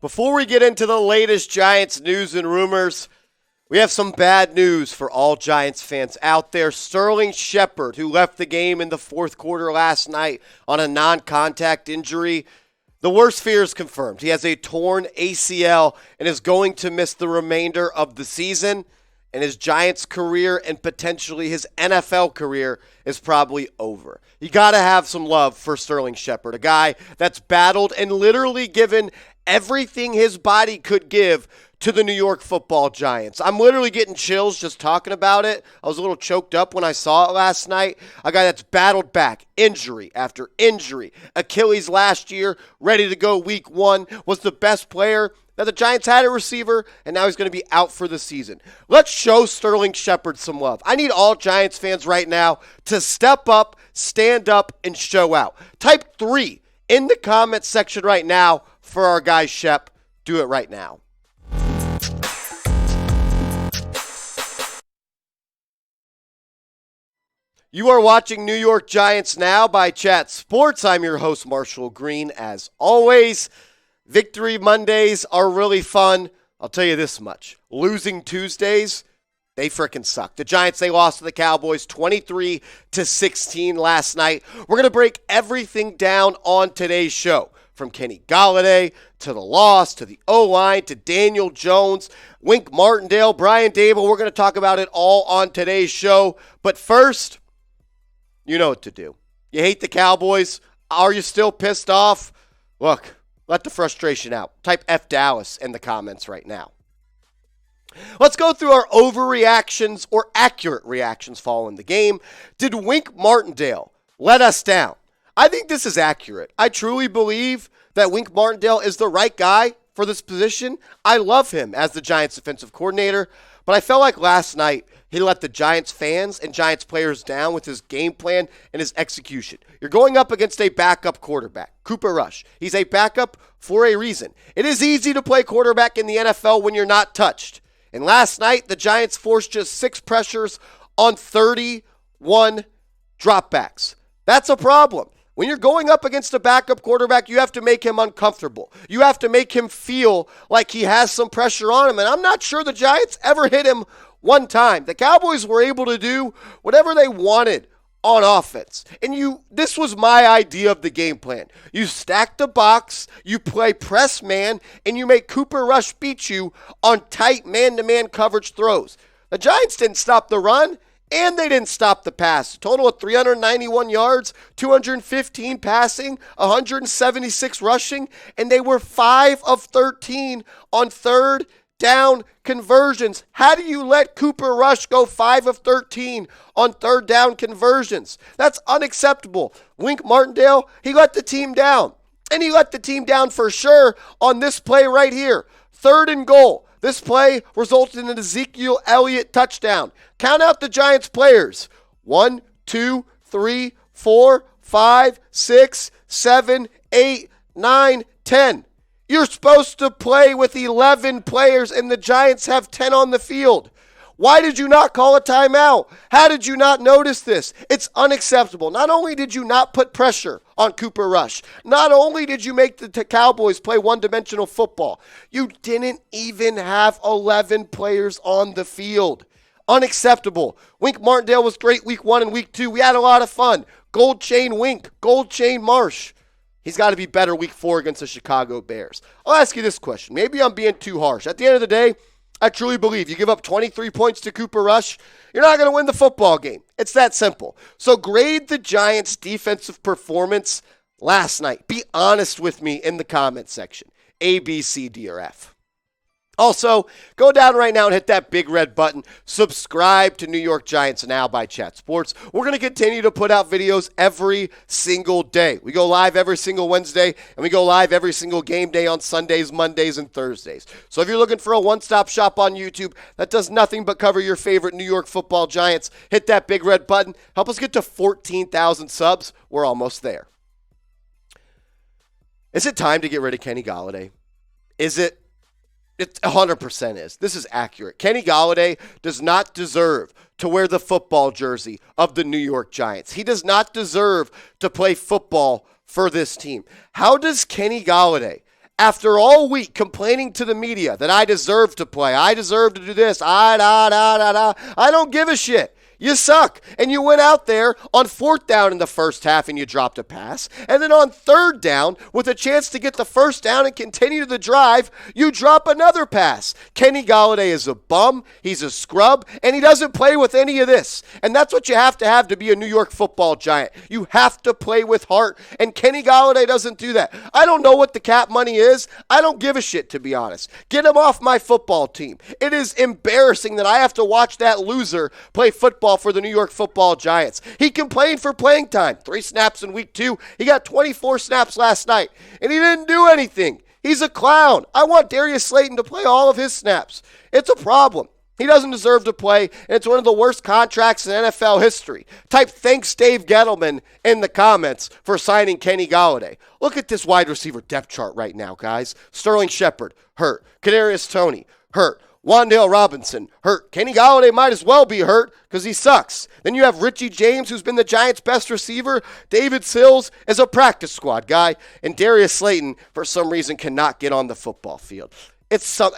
Before we get into the latest Giants news and rumors, we have some bad news for all Giants fans out there. Sterling Shepard, who left the game in the fourth quarter last night on a non-contact injury, the worst fear is confirmed. He has a torn ACL and is going to miss the remainder of the season. And his Giants career and potentially his NFL career is probably over. You got to have some love for Sterling Shepard, a guy that's battled and literally given everything his body could give to the New York Football Giants. I'm literally getting chills just talking about it. I was a little choked up when I saw it last night. A guy that's battled back injury after injury. Achilles last year, ready to go week 1, was the best player that the Giants had a receiver, and now he's going to be out for the season. Let's show Sterling Shepard some love. I need all Giants fans right now to step up, stand up, and show out. Type 3 in the comments section right now for our guy Shep. Do it right now. You are watching New York Giants Now by Chat Sports. I'm your host, Marshall Green, as always. Victory Mondays are really fun. I'll tell you this much. Losing Tuesdays, they frickin' suck. The Giants, they lost to the Cowboys 23-16 last night. We're going to break everything down on today's show. From Kenny Golladay to the loss, to the O-line, to Daniel Jones, Wink Martindale, Brian Daboll. We're going to talk about it all on today's show. But first, you know what to do. You hate the Cowboys? Are you still pissed off? Look. Let the frustration out. Type F Dallas in the comments right now. Let's go through our overreactions or accurate reactions following the game. Did Wink Martindale let us down? I think this is accurate. I truly believe that Wink Martindale is the right guy for this position. I love him as the Giants defensive coordinator, but I felt like last night he let the Giants fans and Giants players down with his game plan and his execution. You're going up against a backup quarterback, Cooper Rush. He's a backup for a reason. It is easy to play quarterback in the NFL when you're not touched. And last night, the Giants forced just 6 pressures on 31 dropbacks. That's a problem. When you're going up against a backup quarterback, you have to make him uncomfortable. You have to make him feel like he has some pressure on him. And I'm not sure the Giants ever hit him one time. The Cowboys were able to do whatever they wanted on offense. And this was my idea of the game plan. You stack the box, you play press man, and you make Cooper Rush beat you on tight man-to-man coverage throws. The Giants didn't stop the run, and they didn't stop the pass. A total of 391 yards, 215 passing, 176 rushing, and they were 5 of 13 on third down conversions. How do you let Cooper Rush go 5 of 13 on third down conversions? That's unacceptable. Wink Martindale, he let the team down. And he let the team down for sure on this play right here. 3rd and goal. This play resulted in an Ezekiel Elliott touchdown. Count out the Giants players. 1, 2, 3, 4, 5, 6, 7, 8, 9, 10. You're supposed to play with 11 players, and the Giants have 10 on the field. Why did you not call a timeout? How did you not notice this? It's unacceptable. Not only did you not put pressure on Cooper Rush, not only did you make the Cowboys play one-dimensional football, you didn't even have 11 players on the field. Unacceptable. Wink Martindale was great week 1 and week 2. We had a lot of fun. Gold chain Wink, gold chain Marsh. He's got to be better week 4 against the Chicago Bears. I'll ask you this question. Maybe I'm being too harsh. At the end of the day, I truly believe you give up 23 points to Cooper Rush, you're not going to win the football game. It's that simple. So grade the Giants' defensive performance last night. Be honest with me in the comment section. A, B, C, D, or F. Also, go down right now and hit that big red button. Subscribe to New York Giants Now by Chat Sports. We're going to continue to put out videos every single day. We go live every single Wednesday, and we go live every single game day on Sundays, Mondays, and Thursdays. So if you're looking for a one-stop shop on YouTube that does nothing but cover your favorite New York Football Giants, hit that big red button. Help us get to 14,000 subs. We're almost there. Is it time to get rid of Kenny Golladay? Is it? It 100% is. This is accurate. Kenny Golladay does not deserve to wear the football jersey of the New York Giants. He does not deserve to play football for this team. How does Kenny Golladay, After all week complaining to the media that I deserve to play, I deserve to do this, I don't give a shit. You suck. And you went out there on 4th down in the first half and you dropped a pass. And then on 3rd down, with a chance to get the first down and continue the drive, you drop another pass. Kenny Golladay is a bum. He's a scrub. And he doesn't play with any of this. And that's what you have to be a New York Football Giant. You have to play with heart. And Kenny Golladay doesn't do that. I don't know what the cap money is. I don't give a shit, to be honest. Get him off my football team. It is embarrassing that I have to watch that loser play football for the New York Football Giants. He complained for playing time. 3 snaps in week 2. He got 24 snaps last night, and he didn't do anything. He's a clown. I want Darius Slayton to play all of his snaps. It's a problem. He doesn't deserve to play, and it's one of the worst contracts in NFL history. Type thanks Dave Gettleman in the comments for signing Kenny Golladay. Look at this wide receiver depth chart right now, guys. Sterling Shepard, hurt. Kadarius Toney, hurt. Wan'Dale Robinson, hurt. Kenny Golladay might as well be hurt because he sucks. Then you have Richie James, who's been the Giants' best receiver. David Sills is a practice squad guy. And Darius Slayton, for some reason, cannot get on the football field.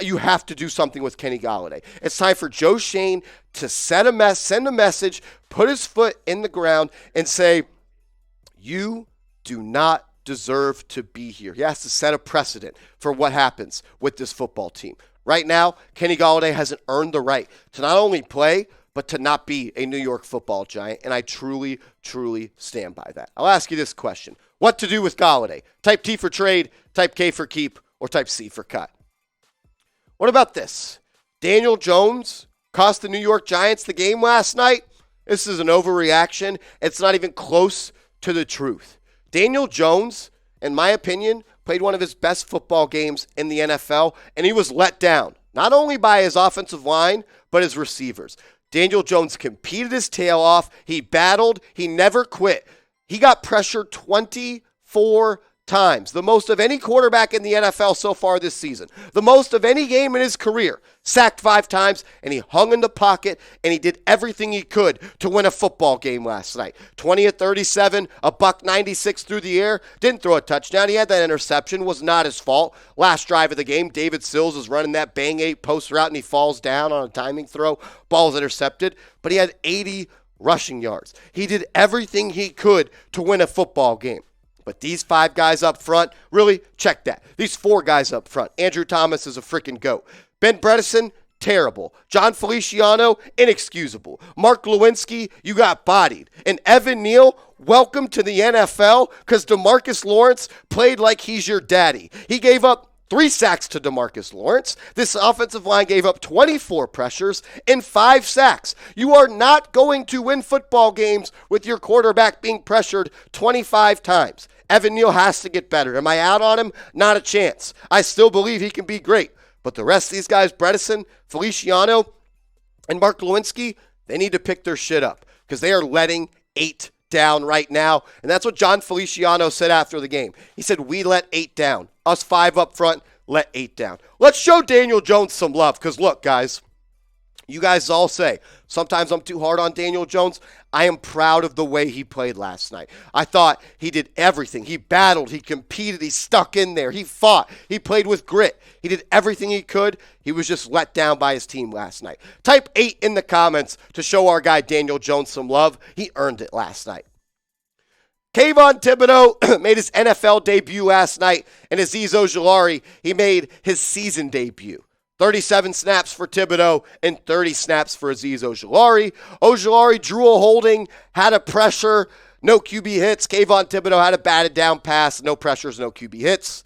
You have to do something with Kenny Golladay. It's time for Joe Schoen to send a message, put his foot in the ground, and say, you do not deserve to be here. He has to set a precedent for what happens with this football team. Right now, Kenny Golladay hasn't earned the right to not only play, but to not be a New York Football Giant, and I truly, truly stand by that. I'll ask you this question. What to do with Golladay? Type T for trade, type K for keep, or type C for cut. What about this? Daniel Jones cost the New York Giants the game last night. This is an overreaction. It's not even close to the truth. Daniel Jones, in my opinion, played one of his best football games in the NFL, and he was let down, not only by his offensive line, but his receivers. Daniel Jones competed his tail off. He battled. He never quit. He got pressured 24 times, the most of any quarterback in the NFL so far this season, the most of any game in his career. Sacked 5 times, and he hung in the pocket, and he did everything he could to win a football game last night. 20 of 37, a $196 through the air, didn't throw a touchdown. He had that interception, was not his fault. Last drive of the game, David Sills is running that bang 8 post route, and he falls down on a timing throw. Ball's intercepted, but he had 80 rushing yards. He did everything he could to win a football game. But these 5 guys up front, really, check that. These 4 guys up front. Andrew Thomas is a freaking GOAT. Ben Bredesen, terrible. John Feliciano, inexcusable. Mark Lewinsky, you got bodied. And Evan Neal, welcome to the NFL because DeMarcus Lawrence played like he's your daddy. He gave up 3 sacks to DeMarcus Lawrence. This offensive line gave up 24 pressures and 5 sacks. You are not going to win football games with your quarterback being pressured 25 times. Evan Neal has to get better. Am I out on him? Not a chance. I still believe he can be great. But the rest of these guys, Bredesen, Feliciano, and Mark Lewinsky, they need to pick their shit up because they are letting 8 down right now. And that's what John Feliciano said after the game. He said, we let 8 down. Us 5 up front, let 8 down. Let's show Daniel Jones some love because, look, guys, you guys all say, sometimes I'm too hard on Daniel Jones. I am proud of the way he played last night. I thought he did everything. He battled. He competed. He stuck in there. He fought. He played with grit. He did everything he could. He was just let down by his team last night. Type 8 in the comments to show our guy Daniel Jones some love. He earned it last night. Kayvon Thibodeaux made his NFL debut last night, and Azeez Ojulari, he made his season debut. 37 snaps for Thibodeaux and 30 snaps for Azeez Ojulari. Ojulari drew a holding, had a pressure, no QB hits. Kayvon Thibodeaux had a batted down pass, no pressures, no QB hits.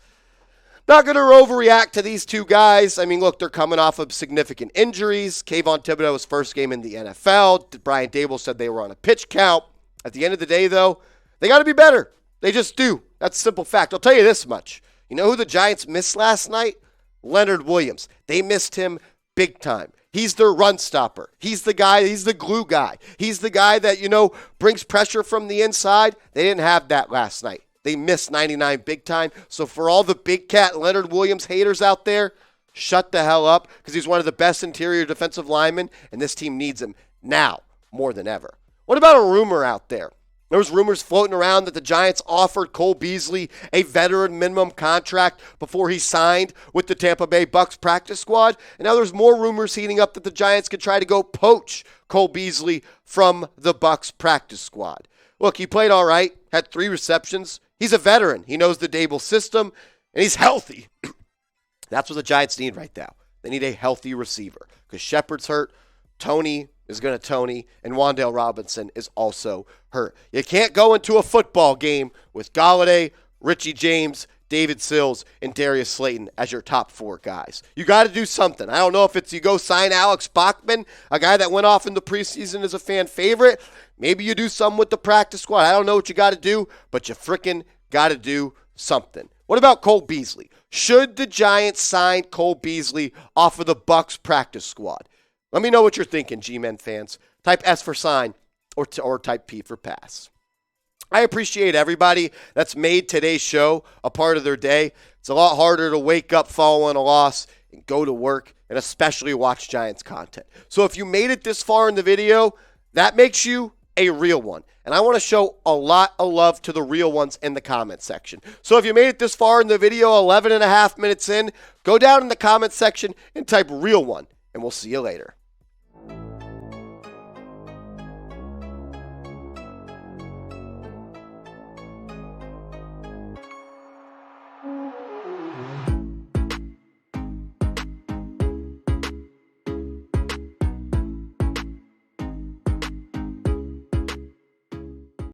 Not going to overreact to these 2 guys. I mean, look, they're coming off of significant injuries. Kayvon Thibodeaux's first game in the NFL. Brian Daboll said they were on a pitch count. At the end of the day, though, they got to be better. They just do. That's a simple fact. I'll tell you this much. You know who the Giants missed last night? Leonard Williams. They missed him big time. He's their run stopper. He's the guy, he's the glue guy. He's the guy that, brings pressure from the inside. They didn't have that last night. They missed 99 big time. So for all the big cat Leonard Williams haters out there, shut the hell up because he's one of the best interior defensive linemen, and this team needs him now more than ever. What about a rumor out there? There was rumors floating around that the Giants offered Cole Beasley a veteran minimum contract before he signed with the Tampa Bay Bucs practice squad. And now there's more rumors heating up that the Giants could try to go poach Cole Beasley from the Bucs practice squad. Look, he played all right, had 3 receptions. He's a veteran. He knows the Daboll system, and he's healthy. That's what the Giants need right now. They need a healthy receiver because Shepard's hurt. Toney is going to Toney, and Wan'Dale Robinson is also hurt. You can't go into a football game with Golladay, Richie James, David Sills, and Darius Slayton as your top 4 guys. You got to do something. I don't know if it's you go sign Alex Bachman, a guy that went off in the preseason as a fan favorite. Maybe you do something with the practice squad. I don't know what you got to do, but you freaking got to do something. What about Cole Beasley? Should the Giants sign Cole Beasley off of the Bucs practice squad? Let me know what you're thinking, G-Men fans. Type S for sign or type P for pass. I appreciate everybody that's made today's show a part of their day. It's a lot harder to wake up following a loss and go to work and especially watch Giants content. So if you made it this far in the video, that makes you a real one. And I want to show a lot of love to the real ones in the comment section. So if you made it this far in the video, 11 and a half minutes in, go down in the comment section and type real one, and we'll see you later.